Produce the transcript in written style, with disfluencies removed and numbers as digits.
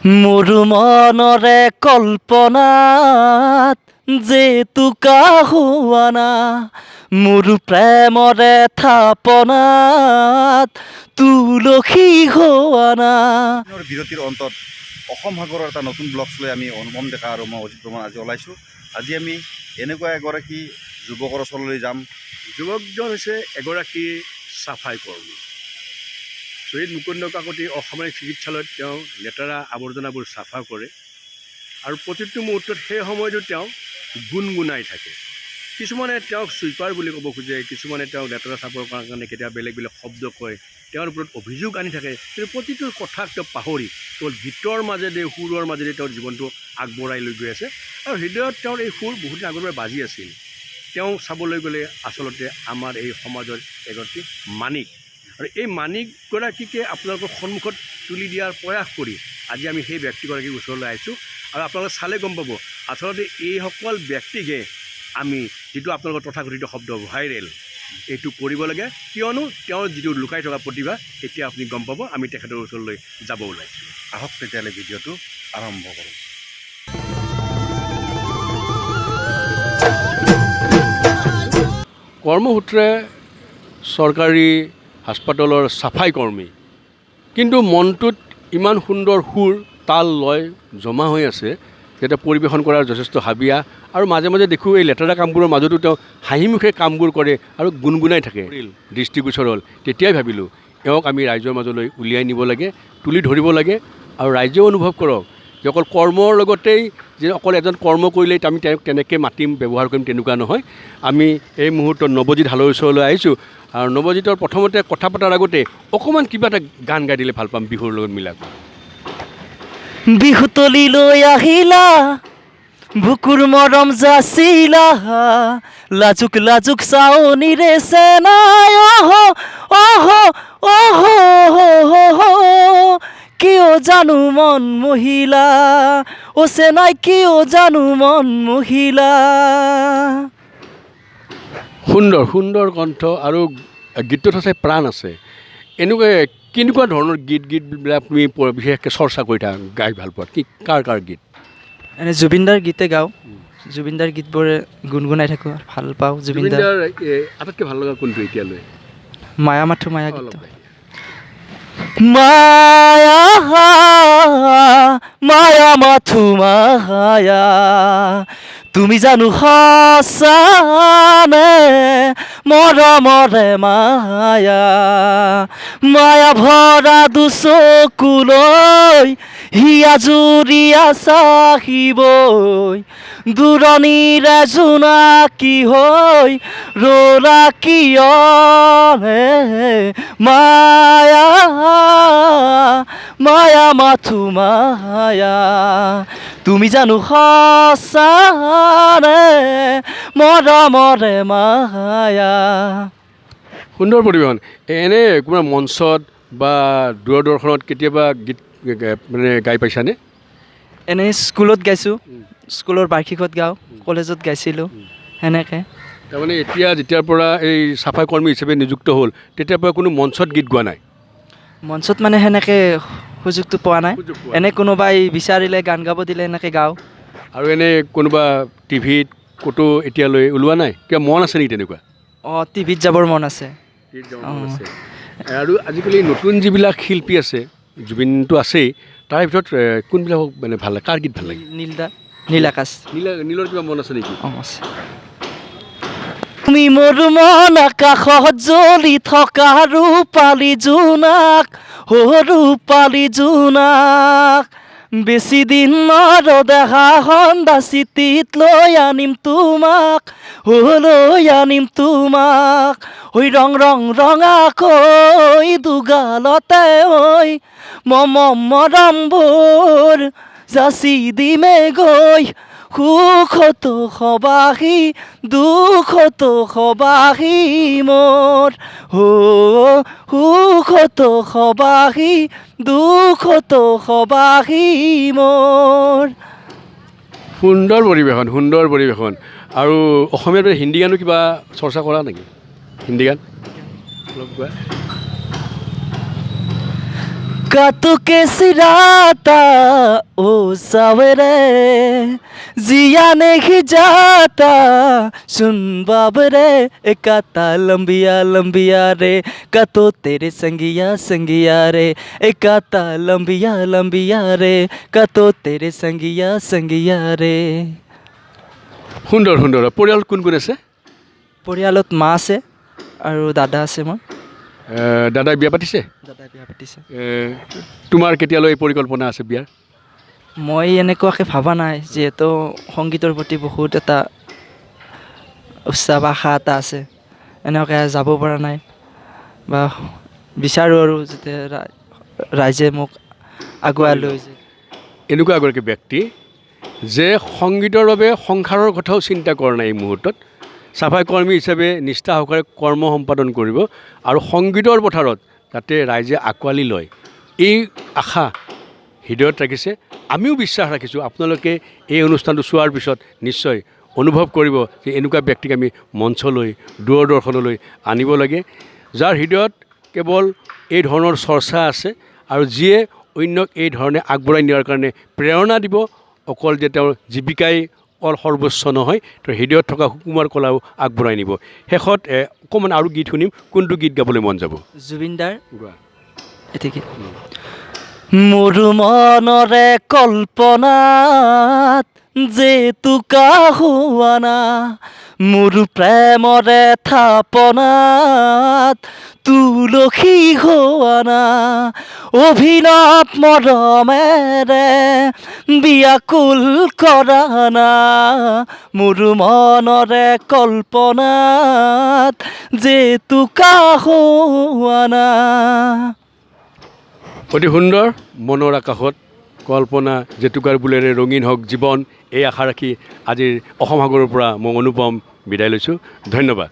মোৰ মনৰে কল্পনাত যে তোকা হোৱা না মোৰ প্ৰেমৰে থাপনাত তুলসী হোৱা না। বিৰতিৰ অন্তত অসম সাগৰৰ এটা নতুন ব্লগছ লৈ আমি অনুপম ডেকা আৰু মই অজিত বৰ্মন আজি ওলাইছোঁ। আজি আমি এনেকুৱা এগৰাকী যুৱকৰ ওচৰলৈ যাম। যুৱকজন হৈছে এগৰাকী চাফাই কৰ্মী। শ্বহীদ মুকুন্দ কাকতি অসামৰিক চিকিৎসালয়ত তেওঁ লেতেৰা আৱৰ্জনাবোৰ চাফা কৰে আৰু প্ৰতিটো মুহূৰ্তত সেই সময়তো তেওঁ গুণগুণাই থাকে। কিছুমানে তেওঁক চুইপাৰ বুলি ক'ব খোজে, কিছুমানে তেওঁক লেতেৰা চাফা কৰাৰ কাৰণে কেতিয়াবা বেলেগ বেলেগ শব্দ কয়, তেওঁৰ ওপৰত অভিযোগ আনি থাকে। কিন্তু প্ৰতিটো কথাক তেওঁ পাহৰি কেৱল গীতৰ মাজেদি সুৰৰ মাজেদি তেওঁৰ জীৱনটো আগবঢ়াই লৈ গৈ আছে আৰু হৃদয়ত তেওঁৰ এই সুৰ বহুত দিন আগৰ পৰা বাজি আছিল। তেওঁ চাবলৈ গ'লে আচলতে আমাৰ এই সমাজৰ এগৰাকী মানিক আৰু এই মানিকগৰাকীকে আপোনালোকৰ সন্মুখত তুলি দিয়াৰ প্ৰয়াস কৰি আজি আমি সেই ব্যক্তিগৰাকীৰ ওচৰলৈ আহিছোঁ। আৰু আপোনালোকে চালে গম পাব আচলতে এইসকল ব্যক্তিকে আমি যিটো আপোনালোকৰ তথাকথিত শব্দ ভাইৰেল এইটো কৰিব লাগে, কিয়নো তেওঁৰ যিটো লুকাই থকা প্ৰতিভা এতিয়া আপুনি গম পাব। আমি তেখেতৰ ওচৰলৈ যাব ওলাইছোঁ। আহক তেতিয়াহ'লে ভিডিঅ'টো আৰম্ভ কৰোঁ। কৰ্মসূত্ৰে চৰকাৰী হাস্পাতালৰ চাফাই কৰ্মী, কিন্তু মনটোত ইমান সুন্দৰ সুৰ তাল লয় জমা হৈ আছে যাতে পৰিৱেশন কৰাৰ যথেষ্ট হাবিয়া। আৰু মাজে মাজে দেখোঁ এই লেতেৰা কামবোৰৰ মাজতো তেওঁ হাঁহিমুখে কামবোৰ কৰে আৰু গুণগুণাই থাকে। দৃষ্টিগোচৰ হ'ল, তেতিয়াই ভাবিলোঁ এওঁক আমি ৰাইজৰ মাজলৈ উলিয়াই নিব লাগে, তুলি ধৰিব লাগে আৰু ৰাইজেও অনুভৱ কৰক যে অকল কৰ্মৰ লগতেই যে অকল এজন কৰ্ম কৰিলেই আমি তেওঁক তেনেকৈ মাতিম ব্যৱহাৰ কৰিম তেনেকুৱা নহয়। আমি এই মুহূৰ্তত নৱজিৎ হালৈৰ ওচৰলৈ আহিছোঁ আৰু নৱজিতৰ প্ৰথমতে কথা পতাৰ আগতে অকণমান কিবা এটা গান গাই দিলে ভাল পাম বিহুৰ লগত মিলাক। বিহুতলিলৈ আহিলা বুকুৰ মৰম যাচিলা লাজুক লাজুক চাৱনিৰে চেনাই অহ অহ অহ কিয় জানো মন মহিলা অ চেনাই কিয় জানো মন মহিলা। সুন্দৰ সুন্দৰ কণ্ঠ আৰু গীতটোত আছে প্ৰাণ আছে। এনেকুৱা কেনেকুৱা ধৰণৰ গীতবিলাক তুমি বিশেষকৈ চৰ্চা কৰি থাকা, গাই ভাল পোৱা কি কাৰ গীত? এনে জুবিনদাৰ গীতে গাওঁ, জুবিনদাৰ গীতবোৰে গুণগুণাই থাকোঁ, ভাল পাওঁ জুবিনদাৰ। আটাইতকৈ ভাল লগা কোনটো এতিয়ালৈ? মায়া মাথো মায়া গীত। মায়া মায়া মাথো মায়া তুমি জানো সঁচানে মৰমৰে মায়া মায়া ভৰা দুচকুলৈ হিয়া জুৰিয়া চাহিবই দূৰণিৰে জোনাকী হৈ ৰলা কিয় মায়া মায়া মাথো মায়া তুমি জানো সঁচানে মৰমৰে মায়া। সুন্দৰ পৰিৱেশন। এনে কোনোবা মঞ্চত বা দূৰদৰ্শনত কেতিয়াবা গীত মানে গাই পাইছানে? এনেই স্কুলত গাইছোঁ, স্কুলৰ বাৰ্ষিকত গাওঁ, কলেজত গাইছিলোঁ সেনেকৈ। তাৰমানে এতিয়া যেতিয়াৰ পৰা এই চাফাই কৰ্মী হিচাপে নিযুক্ত হ'ল তেতিয়াৰ পৰা কোনো মঞ্চত গীত গোৱা নাই? মঞ্চত মানে সেনেকৈ সুযোগটো পোৱা নাই। এনে কোনোবাই বিচাৰিলে গান গাব দিলে এনেকৈ গাওঁ। আৰু এনে কোনোবা টিভিত ক'তো এতিয়ালৈ ওলোৱা নাই? কিবা মন আছে নেকি তেনেকুৱা? অঁ, টিভিত যাবৰ মন আছে। আৰু আজিকালি নতুন যিবিলাক শিল্পী আছে, জুবিনটো আছেই, তাৰ ভিতৰত কোনবিলাকক মানে ভাল লাগে, কাৰ গীত ভাল লাগে? নীল আকাশ। নীলৰ কিবা মন আছে নেকি? অঁ আছে। তুমি মোৰ মন আকাশত জ্বলি থকা ৰূপালী জোনাক ৰূপালী জোনাক বেছি দিন নৰদেহা সন্ধ্যা চিঠিত লৈ আনিম তোমাক লৈ আনিম তোমাক ঐ ৰং ৰং ৰঙাকৈ দুগালতে ঐ মৰমবোৰ যাচি দিমে গৈ সুখতো সবাহি দুখতো সবাহি মোৰ সুখতো সবাহি দুখতো সবাহি মোৰ। সুন্দৰ পৰিৱেশন, সুন্দৰ পৰিৱেশন। আৰু অসমীয়াত হিন্দী গানো কিবা চৰ্চা কৰা নেকি? হিন্দী গান অলপ গোৱা। कातू के सिराता ओ सावरे जिया नहीं जाता सुन बाबरे एकाता लंबिया लंबिया रे कातो तेरे संगिया संगिया रे एकाता लंबिया लंबिया रे कातो तेरे संगिया संगिया रे সুন্দৰ সুন্দৰ পৰিয়াল কোন কোন আছে পৰিয়ালত মা আছে আৰু দাদা আছে মোৰ দাদাই বিয়া পাতিছে দাদাই বিয়া পাতিছে তোমাৰ কেতিয়ালৈ পৰিকল্পনা আছে বিয়াৰ মই এনেকুৱাকৈ ভবা নাই যিহেতু সংগীতৰ প্ৰতি বহুত এটা উৎসাহ বা আশা এটা আছে এনেকুৱাকৈ যাব পৰা নাই বা বিচাৰোঁ আৰু যাতে ৰাইজে মোক আগুৱাই লৈ যায় এনেকুৱা এগৰাকী ব্যক্তি যে সংগীতৰ বাবে সংসাৰৰ কথাও চিন্তা কৰা নাই এই মুহূৰ্তত চাফাই কৰ্মী হিচাপে নিষ্ঠা সহকাৰে কৰ্ম সম্পাদন কৰিব আৰু সংগীতৰ পথাৰত যাতে ৰাইজে আঁকোৱালি লয় এই আশা হৃদয়ত ৰাখিছে আমিও বিশ্বাস ৰাখিছোঁ আপোনালোকে এই অনুষ্ঠানটো চোৱাৰ পিছত নিশ্চয় অনুভৱ কৰিব যে এনেকুৱা ব্যক্তিক আমি মঞ্চলৈ দূৰদৰ্শনলৈ আনিব লাগে যাৰ হৃদয়ত কেৱল এই ধৰণৰ চৰ্চা আছে আৰু যিয়ে অন্যক এই ধৰণে আগবঢ়াই নিয়াৰ কাৰণে প্ৰেৰণা দিব অকল যে তেওঁৰ জীৱিকাই সৰ্বোচ্চ নহয় তো হৃদয়ত থকা সুকুমাৰ কলাও আগবঢ়াই নিব শেষত অকণমান আৰু গীত শুনিম কোনটো গীত গাবলৈ মন যাব জুবিন দাৰ এতেকে মোৰ মনৰে কল্পনাত যে তোকা হোৱানা মোৰ প্ৰেমৰে থাপনাত তুলসী হোৱানা অভিনৱ মৰমেৰে বিয়াকুল কৰানা মোৰ মনৰে কল্পনাত যে তোকা হোৱানা অতি সুন্দৰ মনৰ আকাশত কল্পনা জেতুকাৰ বোলেৰে ৰঙীন হওক জীৱন এই আশা ৰাখি আজিৰ অসম সাগৰৰ পৰা মই অনুপম বিদায় লৈছোঁ ধন্যবাদ